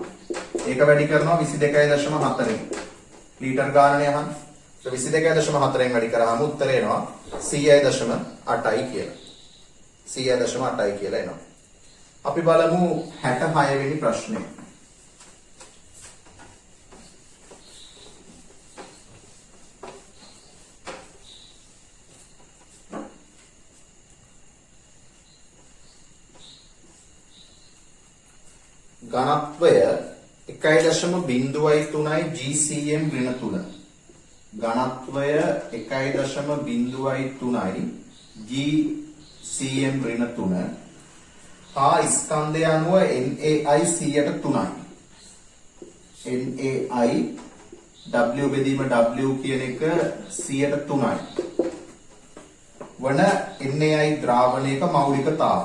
ඒක වැඩි කරනවා 22.4න්. ලීටර් ගානනේ අහන්නේ. 22.4න් වැඩි කරාම උත්තරේ එනවා 100.8යි කියලා. 100.8යි කියලා එනවා. අපි බලමු 66 වෙනි ප්‍රශ්නේ. ඝනත්වය 1.03යි GCM ඍණ 3. ඝනත්වය 1.03යි GCM ඍණ 3. හා ස්කන්ධය අනුව NAI 103යි. NAI W බෙදීම W කියන එක 103යි. වන NAI ද්‍රාවණයක මෞලිකතාව.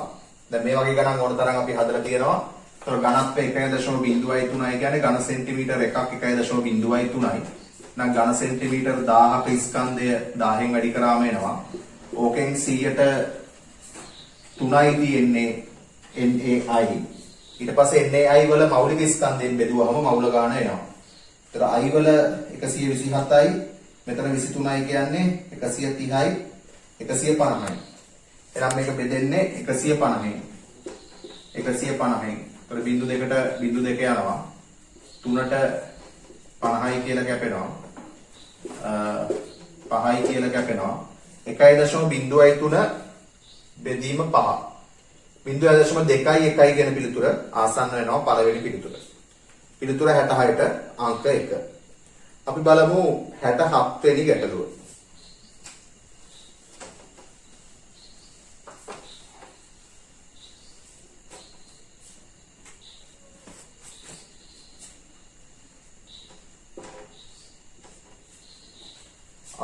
දැන් මේ වගේ ගණන් ඕන තරම් අපි හදලා තියෙනවා. ඒතර ඝනත්වය 1.03යි කියන්නේ ඝන සෙන්ටිමීටර එකක් 1.03යි. නම් ඝන සෙන්ටිමීටර 1000ක ස්කන්ධය 1000න් වැඩි කරාම එනවා. ඕකෙන් 100ට 3යි තියෙන්නේ NAI. ඊට පස්සේ NAI වල මෞලික ස්කන්ධයෙන් බෙදුවහම මෞල ගාන එනවා. ඒතර I වල 127යි, මෙතන 23යි කියන්නේ 130යි, 150යි. එහෙනම් මේක බෙදෙන්නේ 150න්. 150න්. ඒතර බිංදු දෙකට බිංදු දෙක යනවා. 3ට 50යි කියලා කැපෙනවා. 5යි කියලා කැපෙනවා. 1.03 බෙදීම 5. 0.2යි 1යි කියන පිළිතුර ආසන්න වෙනවා පළවෙනි පිළිතුර. පිළිතුර 66ට අංක 1. අපි බලමු 67 වෙනි ගැටලුව.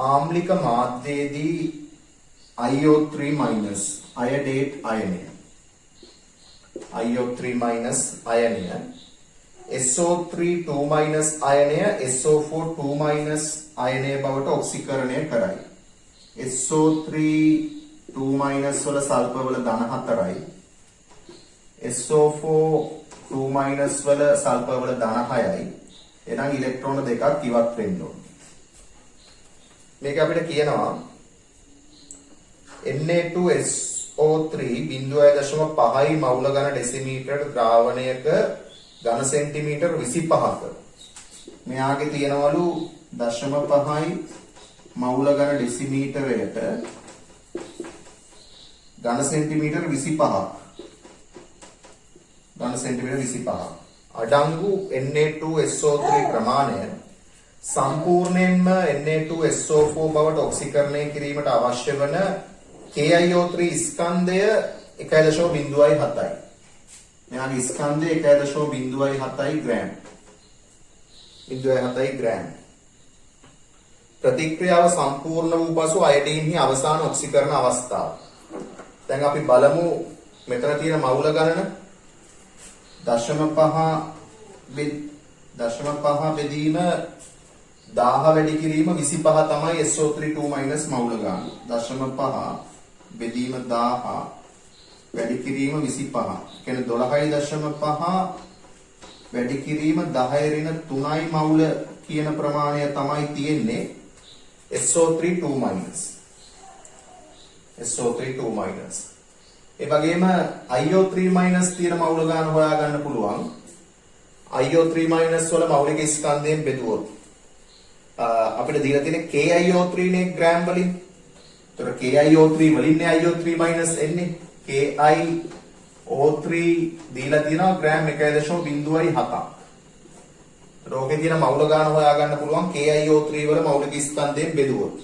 ආම්ලික මාධ්‍යයේදී IO3- අයඩේට් අයනය IO3- අයනය SO3 2- අයනය SO4 2- අයනය බවට ඔක්සිකරණය කරයි. SO3 2- වල සල්පවල ධන 4යි. SO4 2- වල සල්පවල ධන 6යි. එහෙනම් ඉලෙක්ට්‍රෝන දෙකක් ඉවත් වෙන්න ඕන. මේක අපිට කියනවා Na2SO3 0.5යි මවුල ඝන ඩෙසිමීටර් ද්‍රාවණයක ඝන සෙන්ටිමීටර් 25ක මෙයාගේ තියෙනවලු 0.5යි මවුල ඝන ඩෙසිමීටරයට ඝන සෙන්ටිමීටර් 25ක් ඝන සෙන්ටිමීටර් 25ක් අඩංගු Na2SO3 ප්‍රමාණය සම්පූර්ණයෙන්ම Na2SO4 බවට ඔක්සිකරණය කිරීමට අවශ්‍ය වන KiO3 ස්කන්ධය 1.07යි. මෙයාගේ ස්කන්ධය 1.07යි ග්‍රෑම්. 0.7යි ග්‍රෑම්. ප්‍රතික්‍රියාව සම්පූර්ණ වූ පසු අයඩීන්හි අවසාන ඔක්සිකරණ අවස්ථාව. දැන් අපි බලමු මෙතන තියෙන මවුල ගණන 0.5 බෙදීම 1000 වැඩි කිරීම 25 තමයි SO3 2- මවුල ගාන. 0.5 බෙදීම 1000 වැඩි කිරීම 25. කියන්නේ 12.5 වැඩි කිරීම 10⁻³ මවුල කියන ප්‍රමාණය තමයි තියෙන්නේ SO3 2-. SO3 2-. ඒ වගේම IO3- තියෙන මවුල ගාන හොයාගන්න පුළුවන්. IO3- වල මෞලික ස්කන්ධයෙන් බෙදුවොත් අපිට දීලා තියෙන KiO3 නේ ග්‍රෑම් වලින්. ඒතර KiO3 වලින්නේ IO3- එන්නේ. KiO3 දීලා තියෙනවා ග්‍රෑම් 1.07ක්. රෝගේ තියෙන මවුල ගාන හොයාගන්න පුළුවන් KiO3 වල මෞලික ස්කන්ධයෙන් බෙදුවොත්.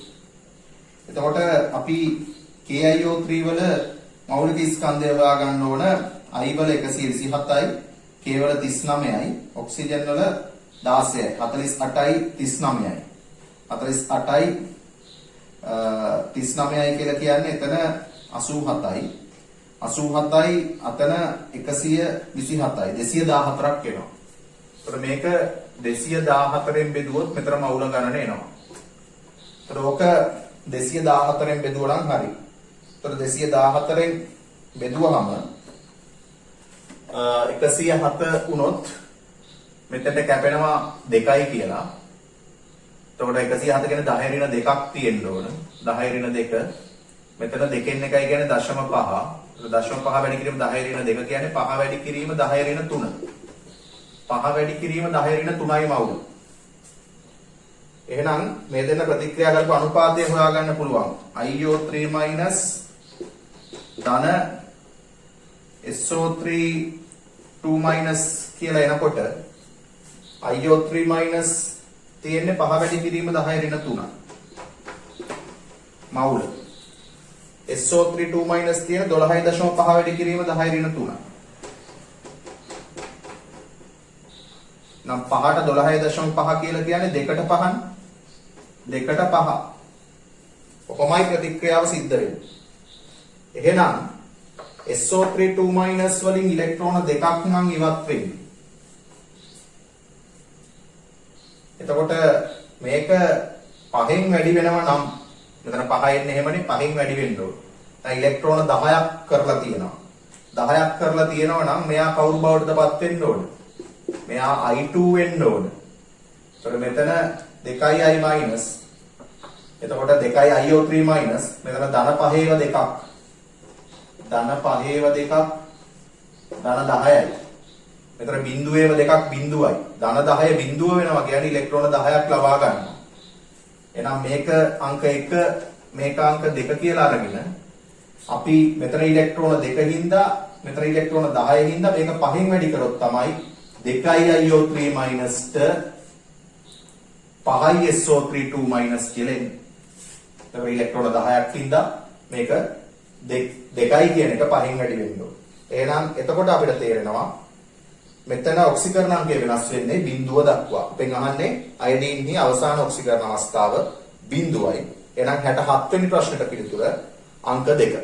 එතකොට අපි KiO3 වල මෞලික ස්කන්ධය හොයාගන්න ඕන I වල 127යි, K වල 39යි, ඔක්සිජන් වල 16යි, 48යි 39යි. 48යි 39යි කියලා කියන්නේ එතන 87යි. 87යි අතන 127යි 214ක් එනවා. ඒතර මේක 214න් බෙදුවොත් මෙතන මවුල ගණන එනවා. ඒතර ඕක 214න් බෙදුවා නම් හරි. ඒතර 214න් බෙදුවහම 107 වුණොත් මෙතනට කැපෙනවා 2යි කියලා. එතකොට 107 කියන්නේ 10⁻²ක් තියෙන්න ඕන. 10⁻². මෙතන 2න් 1යි කියන්නේ 0.5. 0.5 වැඩි කිරීම 10⁻² කියන්නේ 5 වැඩි කිරීම 10⁻³ 5 වැඩි කිරීම 10⁻³ මවුල. එහෙනම් මේ දෙන්න ප්‍රතික්‍රියා කරපු අනුපාතය හොයාගන්න පුළුවන්. IO3- ධන SO3 2- කියලා එනකොට IO3- තියෙන්නේ 5 වැඩි කිරීම 10⁻³ මවුල. SO3 2- තියෙන 12.5 වැඩි කිරීම 10⁻³ නම් 5ට 12.5 කියලා කියන්නේ 2ට 5නේ. 2ට 5. කොහොමයි ප්‍රතික්‍රියාව සිද්ධ වෙන්නේ. එහෙනම් SO3 2- වලින් ඉලෙක්ට්‍රෝන දෙකක් නම් ඉවත් වෙන්නේ. එතකොට මේක 5න් වැඩි වෙනවා නම් මෙතන 5 එන්නේ එහෙමනේ 5න් වැඩි වෙන්න ඕන. දැන් ඉලෙක්ට්‍රෝන 10ක් කරලා තියෙනවා. 10ක් කරලා තියෙනවා නම් මෙයා කවුරු බවටදපත් වෙන්න ඕන? මෙයා I2 වෙන්න ඕන. එතකොට මෙතන 2i මයිනස්. එතකොට 2iO3 මයිනස්. මෙතන ධන 5ේව දෙකක්. ධන 5ේව දෙකක්. ධන 10යි. මෙතන බිඳුවේව දෙකක් බිඳුවයි. ධන 10 බිඳුව වෙනවා කියන්නේ ඉලෙක්ට්‍රෝන 10ක් ලබා ගන්නවා. එහෙනම් මේක අංක 1 මේක අංක 2 කියලා අරගෙන අපි මෙතන ඉලෙක්ට්‍රෝන 2 හින්දා මෙතන ඉලෙක්ට්‍රෝන 10 හින්දා මේක 5න් වැඩි කරොත් තමයි 2iO3 ට 5iSO3 2- කියලා එන්නේ. එතකොට ඉලෙක්ට්‍රෝන 10ක් හින්දා මේක 2යි කියන එක 5න් වැඩි වෙන්න ඕන. එහෙනම් එතකොට අපිට තේරෙනවා මෙතන ඔක්සිකරණාංකය වෙනස් වෙන්නේ බිඳුව දක්වා. අපෙන් අහන්නේ අයඩීන්හි අවසාන ඔක්සිකරණ අවස්ථාව බිඳුවයි. එහෙනම් 67 වෙනි ප්‍රශ්නෙට පිළිතුර අංක 2.